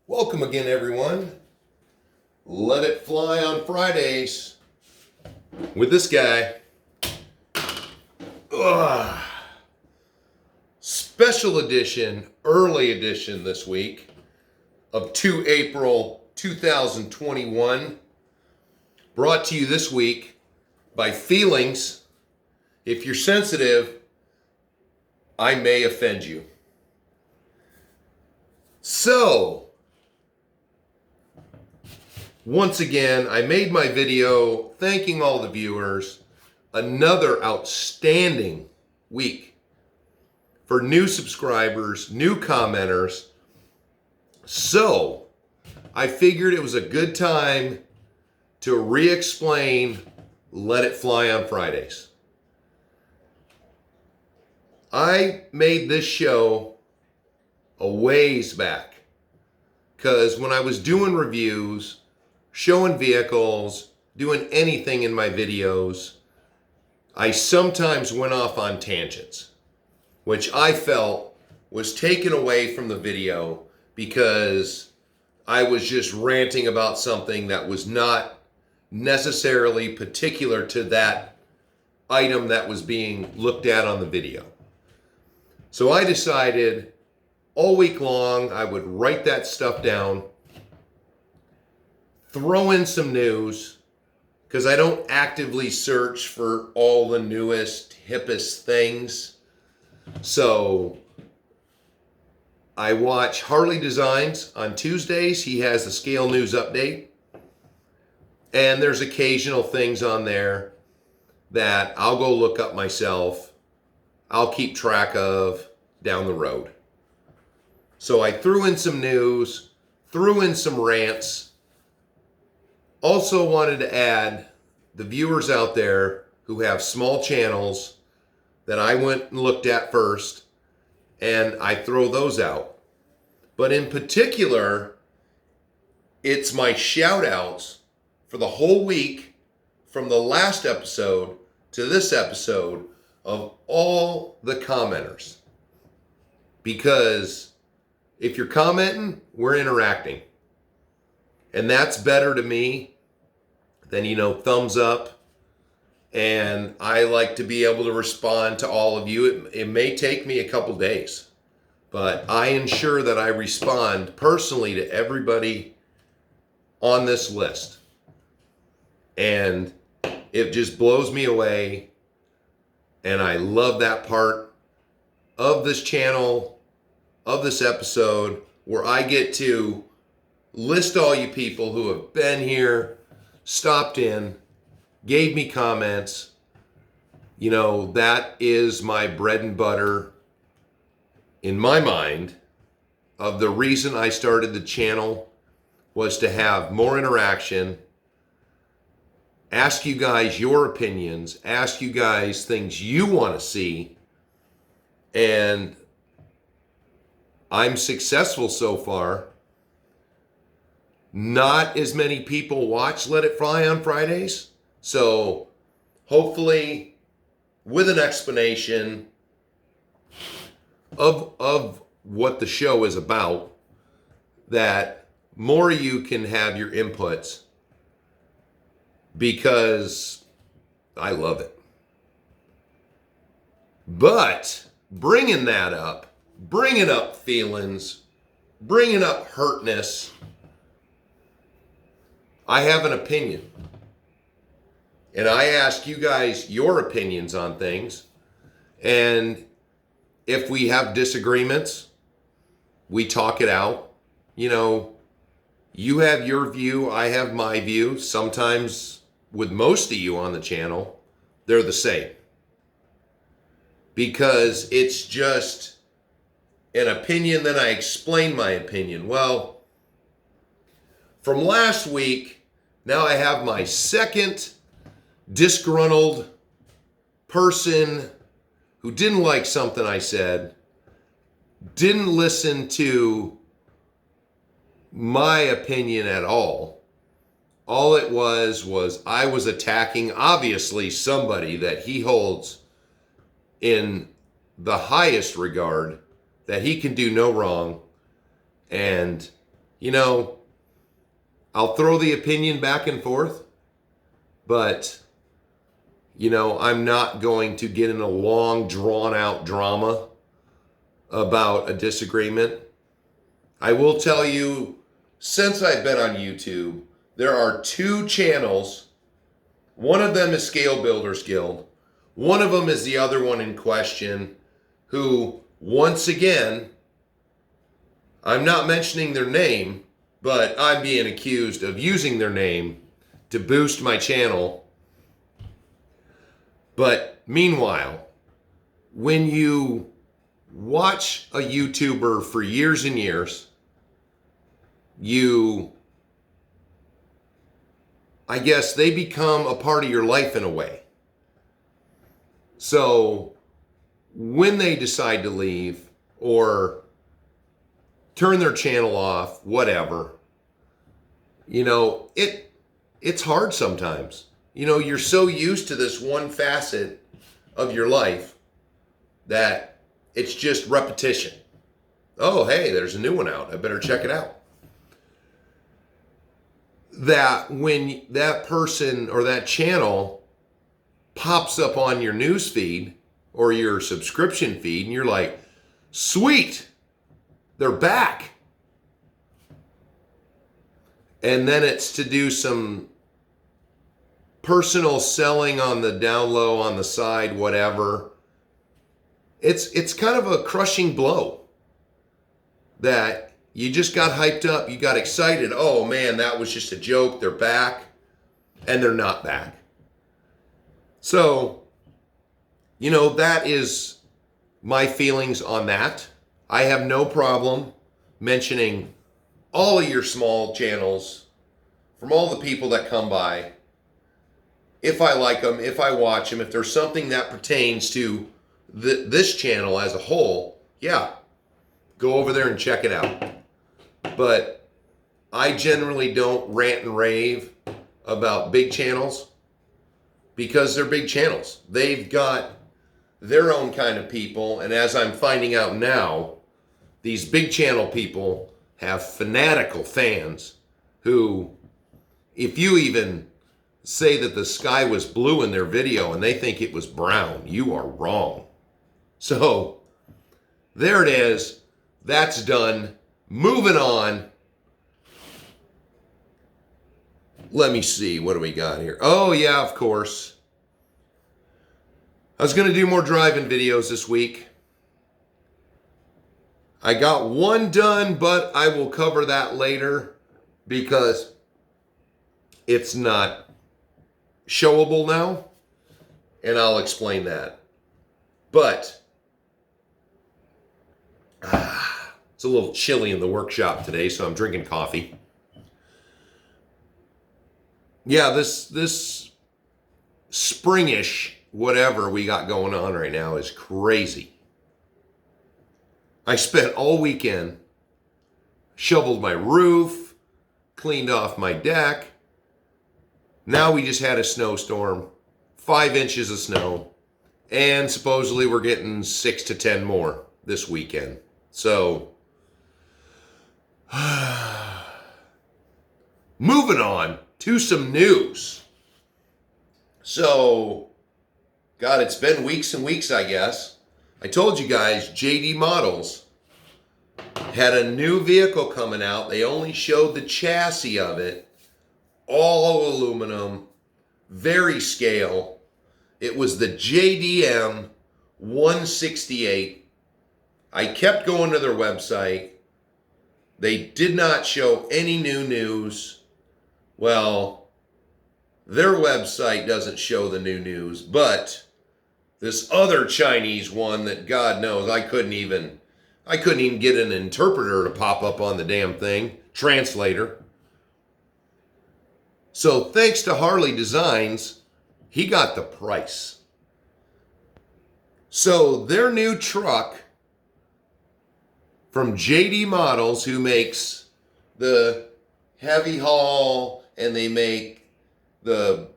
Welcome again, everyone. Let it fly on Fridays with this guy. Ugh. Special edition, early edition this week of 2 April 2021. Brought to you this week by Feelings. If you're sensitive, I may offend you. So, once again, I made my video thanking all the viewers. Another outstanding week for new subscribers, new commenters. So, I figured it was a good time to re-explain Let It Fly on Fridays. I made this show a ways back because when I was doing reviews, showing vehicles, doing anything in my videos, I sometimes went off on tangents, which I felt was taken away from the video because I was just ranting about something that was not necessarily particular to that item that was being looked at on the video. So I decided all week long I would write that stuff down, throw in some news, because I don't actively search for all the newest, hippest things. So I watch Harley Designs on Tuesdays. He has the Scale News Update. And there's occasional things on there that I'll go look up myself. I'll keep track of down the road. So I threw in some news, threw in some rants. Also wanted to add the viewers out there who have small channels that I went and looked at first, and I throw those out. But in particular, it's my shout outs for the whole week from the last episode to this episode of all the commenters. Because if you're commenting, we're interacting. And that's better to me than, thumbs up. And I like to be able to respond to all of you. It may take me a couple days, but I ensure that I respond personally to everybody on this list. And it just blows me away. And I love that part of this channel, of this episode, where I get to list all you people who have been here, stopped in, gave me comments. That is my bread and butter in my mind of the reason I started the channel, was to have more interaction, ask you guys your opinions, ask you guys things you want to see, and I'm successful so far. Not as many people watch Let It Fly on Fridays. So hopefully with an explanation of what the show is about, that more of you can have your inputs, because I love it. But bringing up feelings, bringing up hurtness, I have an opinion. And I ask you guys your opinions on things. And if we have disagreements, we talk it out. You have your view, I have my view. Sometimes with most of you on the channel, they're the same. Because it's just an opinion, then I explain my opinion. Well, from last week, now I have my second disgruntled person who didn't like something I said, didn't listen to my opinion at all. All it was I was attacking, obviously, somebody that he holds in the highest regard, that he can do no wrong. And you know, I'll throw the opinion back and forth, but, you know, I'm not going to get in a long, drawn-out drama about a disagreement. I will tell you, since I've been on YouTube, there are 2 channels. One of them is Scale Builders Guild. One of them is the other one in question, who, once again, I'm not mentioning their name, but I'm being accused of using their name to boost my channel. But meanwhile, when you watch a YouTuber for years and years, I guess they become a part of your life in a way. So when they decide to leave or turn their channel off, whatever, you know, it's hard sometimes. You know, you're so used to this one facet of your life that it's just repetition. Oh, hey, there's a new one out. I better check it out. That when that person or that channel pops up on your news feed or your subscription feed and you're like, sweet, they're back. And then it's to do some personal selling on the down low, on the side, whatever. It's kind of a crushing blow that you just got hyped up, you got excited. Oh man, that was just a joke. They're back, and they're not back. So, you know, that is my feelings on that. I have no problem mentioning all of your small channels from all the people that come by. If I like them, if I watch them, if there's something that pertains to this channel as a whole, yeah, go over there and check it out. But I generally don't rant and rave about big channels because they're big channels. They've got their own kind of people, and as I'm finding out now, these big channel people have fanatical fans who, if you even say that the sky was blue in their video and they think it was brown, you are wrong. So there it is. That's done. Moving on. Let me see. What do we got here? Oh, yeah, of course. I was going to do more driving videos this week. I got one done, but I will cover that later because it's not showable now, and I'll explain that. But it's a little chilly in the workshop today, so I'm drinking coffee. Yeah, this springish whatever we got going on right now is crazy. I spent all weekend, shoveled my roof, cleaned off my deck. Now we just had a snowstorm, 5 inches of snow, and supposedly we're getting 6 to 10 more this weekend. So, moving on to some news. So, God, it's been weeks and weeks, I guess. I told you guys, JD Models had a new vehicle coming out. They only showed the chassis of it. All aluminum, very scale. It was the JDM 168. I kept going to their website. They did not show any new news. Well, their website doesn't show the new news, but this other Chinese one that God knows, I couldn't even get an interpreter to pop up on the damn thing, translator. So thanks to Harley Designs, he got the price. So their new truck from JD Models, who makes the heavy haul and they make the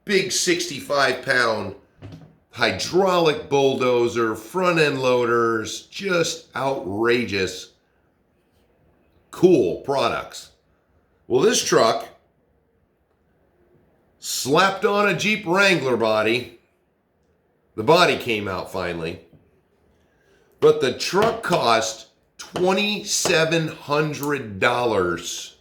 big 65-pound hydraulic bulldozer, front end loaders, just outrageous. cool products. Well, this truck slapped on a Jeep Wrangler body. The body came out finally. But the truck cost $2,700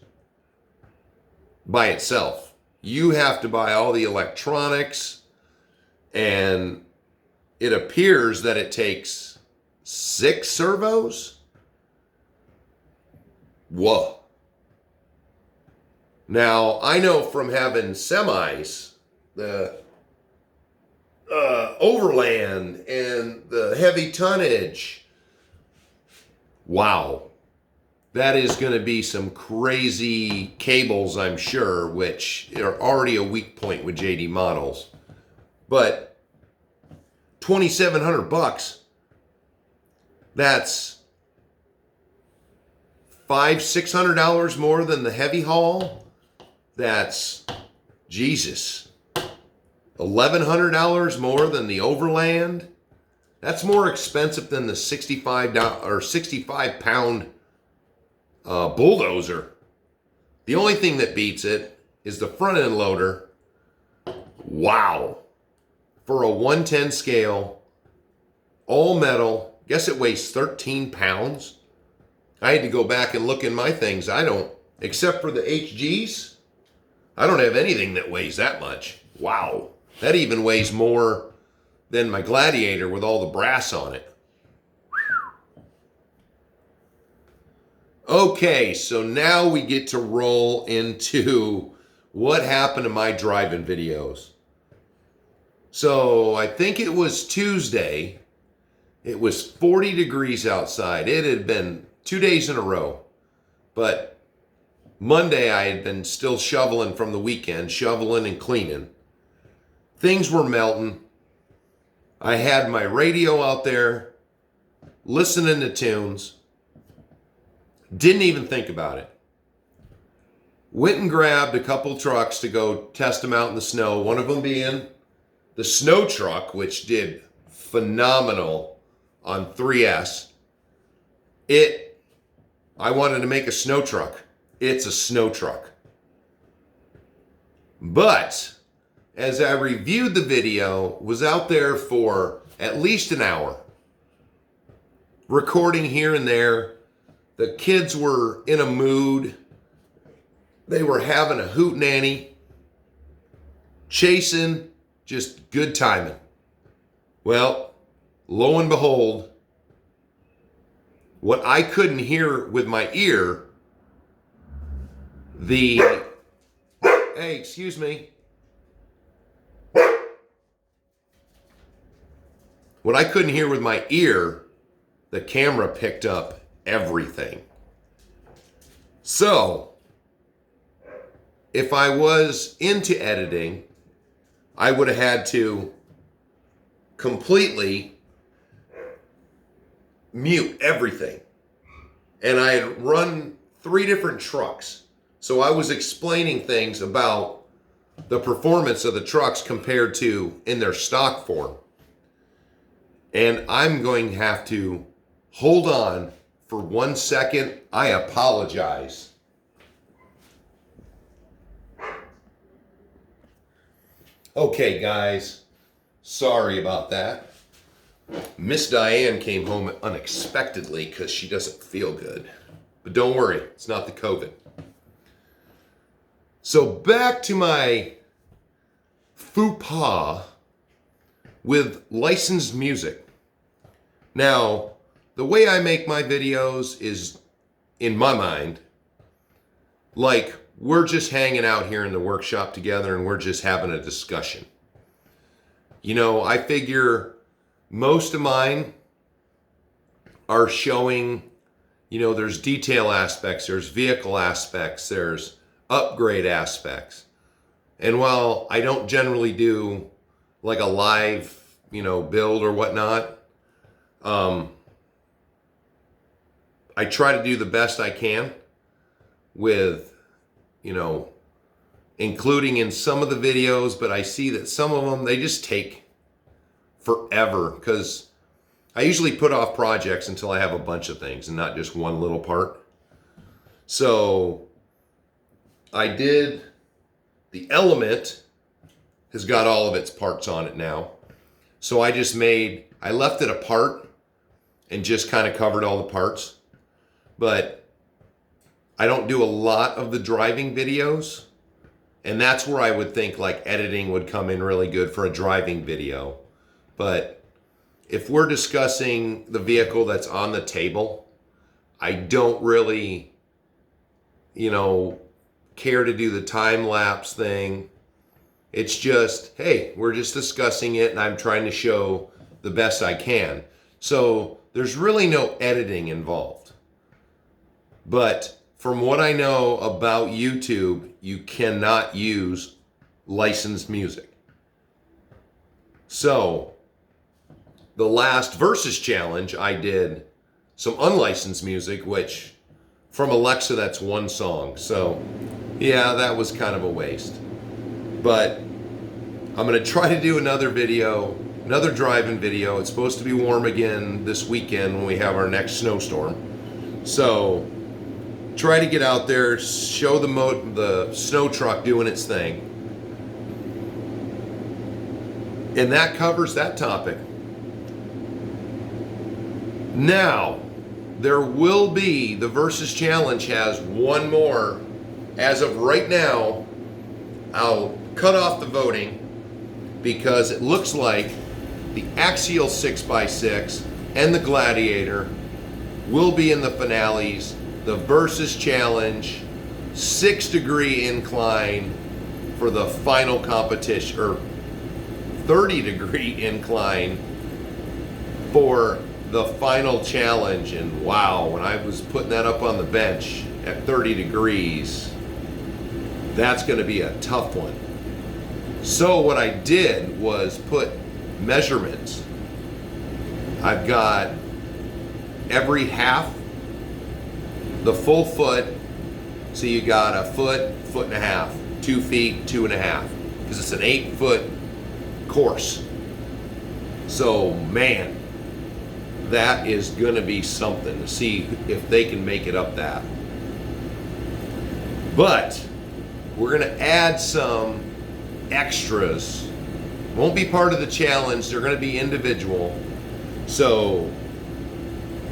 by itself. You have to buy all the electronics, and it appears that it takes 6 servos. Whoa. Now, I know from having semis, the overland and the heavy tonnage, wow, that is going to be some crazy cables, I'm sure, which are already a weak point with JD models. But $2,700, that's $500-600 more than the heavy haul. That's, Jesus, $1,100 more than the overland. That's more expensive than the $65 bulldozer. The only thing that beats it is the front end loader. Wow. For a 110 scale, all metal, guess it weighs 13 pounds. I had to go back and look in my things. I don't, except for the HGs, I don't have anything that weighs that much. Wow. That even weighs more than my Gladiator with all the brass on it. Okay, so now we get to roll into what happened to my driving videos. So I think it was Tuesday. It was 40 degrees outside. It had been 2 days in a row. But Monday I had been still shoveling from the weekend, shoveling and cleaning. Things were melting. I had my radio out there, listening to tunes. Didn't even think about it. Went and grabbed a couple trucks to go test them out in the snow. One of them being the snow truck, which did phenomenal on 3S. I wanted to make a snow truck. It's a snow truck. But as I reviewed the video, was out there for at least an hour, recording here and there. The kids were in a mood. They were having a hootenanny, chasing, just good timing. Well, lo and behold, what I couldn't hear with my ear, hey, excuse me. What I couldn't hear with my ear, the camera picked up everything. So, if I was into editing, I would have had to completely mute everything. And I had run 3 different trucks. So I was explaining things about the performance of the trucks compared to in their stock form. And I'm going to have to hold on for 1 second. I apologize. Okay, guys. Sorry about that. Miss Diane came home unexpectedly because she doesn't feel good. But don't worry, it's not the COVID. So back to my faux pas with licensed music. Now, the way I make my videos is, in my mind, like we're just hanging out here in the workshop together and we're just having a discussion. You know, I figure most of mine are showing, you know, there's detail aspects, there's vehicle aspects, there's upgrade aspects. And while I don't generally do like a live, you know, build or whatnot, I try to do the best I can with, you know, including in some of the videos, but I see that some of them, they just take forever because I usually put off projects until I have a bunch of things and not just one little part. So I did, the Element has got all of its parts on it now. So I left it apart and just kind of covered all the parts. But I don't do a lot of the driving videos. And that's where I would think like editing would come in really good for a driving video. But if we're discussing the vehicle that's on the table, I don't really, care to do the time lapse thing. It's just, hey, we're just discussing it and I'm trying to show the best I can. So there's really no editing involved. But from what I know about YouTube, you cannot use licensed music. So the last Versus Challenge, I did some unlicensed music, which from Alexa, that's one song. So yeah, that was kind of a waste. But I'm going to try to do another video, another driving video. It's supposed to be warm again this weekend when we have our next snowstorm. So try to get out there, show the snow truck doing its thing. And that covers that topic. Now, there will be, the Versus Challenge has one more. As of right now, I'll cut off the voting because it looks like the Axial 6x6 and the Gladiator will be in the finales. The Versus Challenge 6-degree incline for the final competition, or 30-degree incline for the final challenge. And wow, when I was putting that up on the bench at 30 degrees, that's going to be a tough one. So what I did was put measurements. I've got every half, the full foot. So you got a foot, foot and a half, 2 feet, 2.5, because it's an 8-foot course. So man, that is going to be something to see if they can make it up that. But we're going to add some extras. Won't be part of the challenge. They're going to be individual. So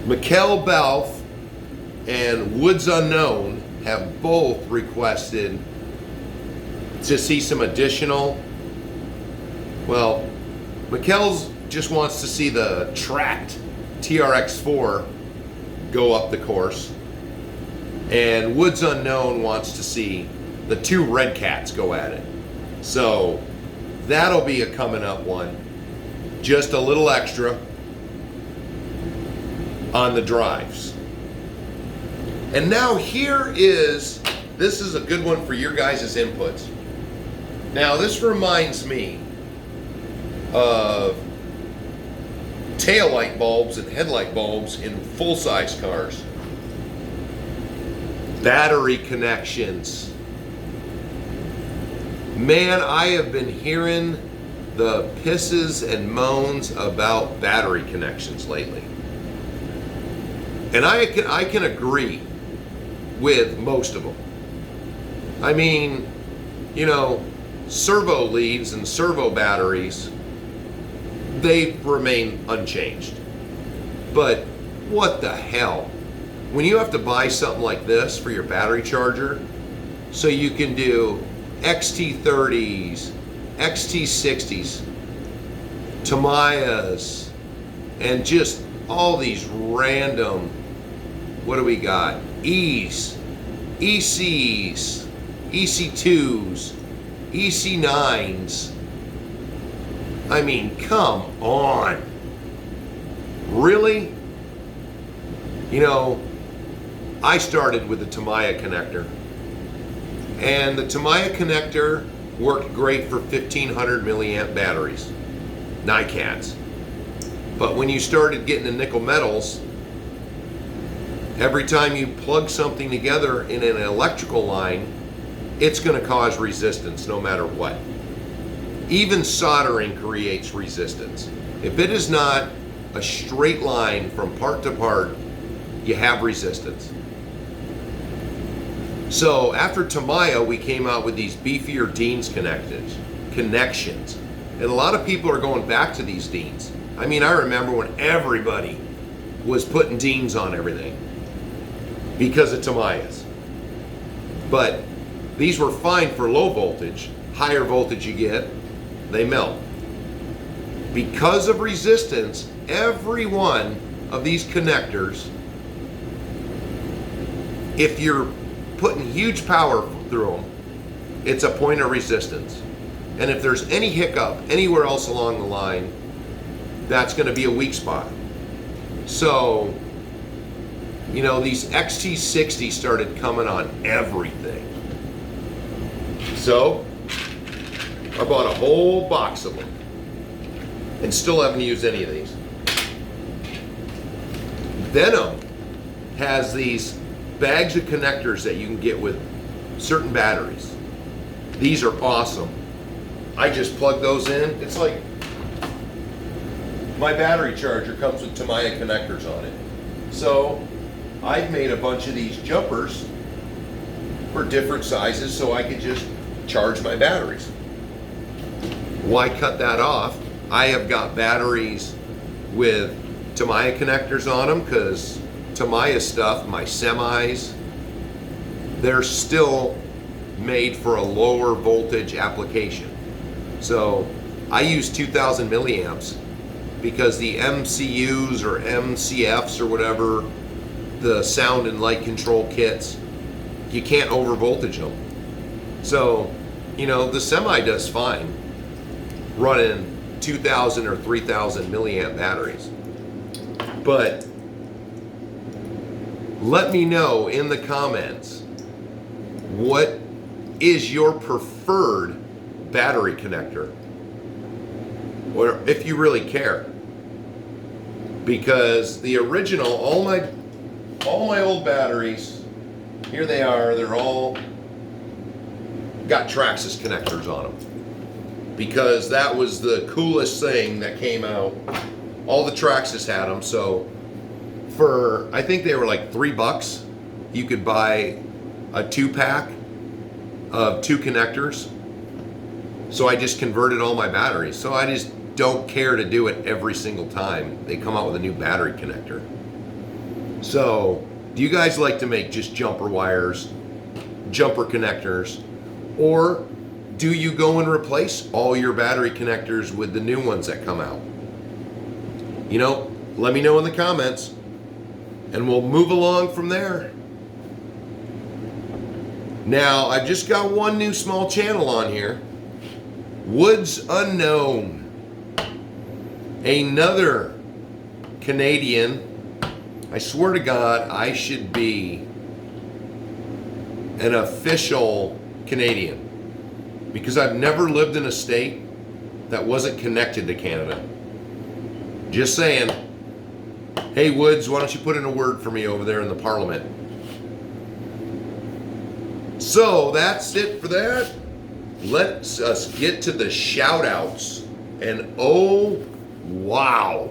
Mikkel Balf and Woods Unknown have both requested to see some additional. Well, Mikkel's just wants to see the tracked TRX4 go up the course, and Woods Unknown wants to see the 2 Red Cats go at it. So that'll be a coming up one. Just a little extra on the drives. And now this is a good one for your guys' inputs. Now this reminds me of tail light bulbs and headlight bulbs in full-size cars. Battery connections. Man, I have been hearing the pisses and moans about battery connections lately. And I can agree with most of them. I mean, servo leads and servo batteries, they remain unchanged. But what the hell? When you have to buy something like this for your battery charger, so you can do XT30s, XT60s, Tamayas, and just all these random, what do we got? E's, ECs, EC2s, EC9s. I mean, come on. Really? I started with the Tamiya connector. And the Tamiya connector worked great for 1500 milliamp batteries, NiCads. But when you started getting the nickel metals, every time you plug something together in an electrical line, it's going to cause resistance no matter what. Even soldering creates resistance. If it is not a straight line from part to part, you have resistance. So after Tamiya, we came out with these beefier Dean's connections. And a lot of people are going back to these Deans. I mean, I remember when everybody was putting Deans on everything because of Tamiyas. But these were fine for low voltage. Higher voltage you get, they melt. Because of resistance, every one of these connectors, if you're putting huge power through them, it's a point of resistance. And if there's any hiccup anywhere else along the line, that's going to be a weak spot. So, you know, these XT60 started coming on everything. So, I bought a whole box of them and still haven't used any of these. Venom has these bags of connectors that you can get with certain batteries. These are awesome. I just plug those in. It's like my battery charger comes with Tamiya connectors on it. So I've made a bunch of these jumpers for different sizes so I could just charge my batteries. Why cut that off? I have got batteries with Tamiya connectors on them because Tamiya stuff, my semis, they're still made for a lower voltage application. So I use 2000 milliamps because the MCUs or MCFs or whatever, the sound and light control kits, you can't over voltage them. So, you know, the semi does fine running 2000 or 3000 milliamp batteries. But let me know in the comments, what is your preferred battery connector? Or if you really care. Because the original, all my old batteries, here they are, they're all got Traxxas connectors on them. Because that was the coolest thing that came out. All the Traxxas had them, so for, I think they were like $3, you could buy a 2-pack of 2 connectors. So I just converted all my batteries. So I just don't care to do it every single time they come out with a new battery connector. So, do you guys like to make just jumper wires, jumper connectors, or do you go and replace all your battery connectors with the new ones that come out? You know, let me know in the comments and we'll move along from there. Now, I've just got one new small channel on here. Woods Unknown. Another Canadian. I swear to God, I should be an official Canadian because I've never lived in a state that wasn't connected to Canada. Just saying. Hey Woods, why don't you put in a word for me over there in the Parliament? So that's it for that. Let's us get to the shout outs. And oh, wow.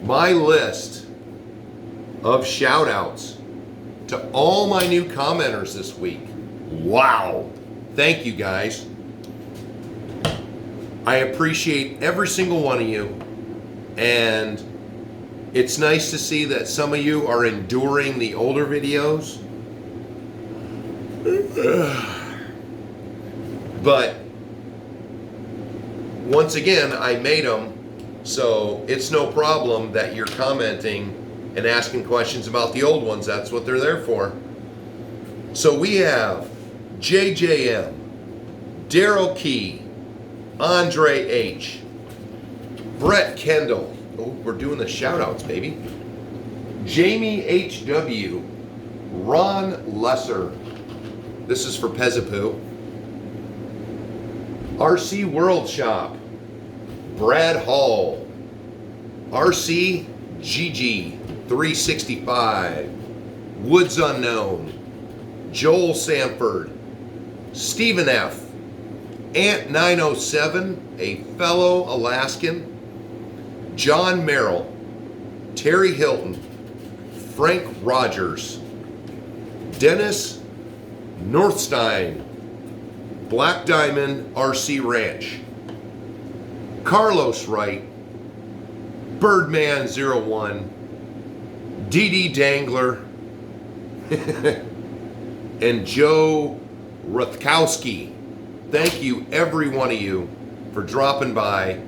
My list of shout outs to all my new commenters this week. Wow. Thank you guys. I appreciate every single one of you. And it's nice to see that some of you are enduring the older videos. But once again, I made them, so it's no problem that you're commenting and asking questions about the old ones. That's what they're there for. So we have JJM, Daryl Key, Andre H, Brett Kendall. Oh, we're doing the shout outs, baby. Jamie HW, Ron Lesser. This is for Pezapoo. RC World Shop, Brad Hall, RC GG 365, Woods Unknown, Joel Sanford, Stephen F, Ant 907, a fellow Alaskan, John Merrill, Terry Hilton, Frank Rogers, Dennis Northstein, Black Diamond RC Ranch, Carlos Wright, Birdman01, DD Dangler, and Joe Ruthkowski. Thank you, every one of you, for dropping by,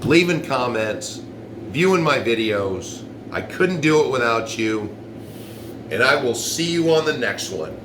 leaving comments, viewing my videos. I couldn't do it without you, and I will see you on the next one.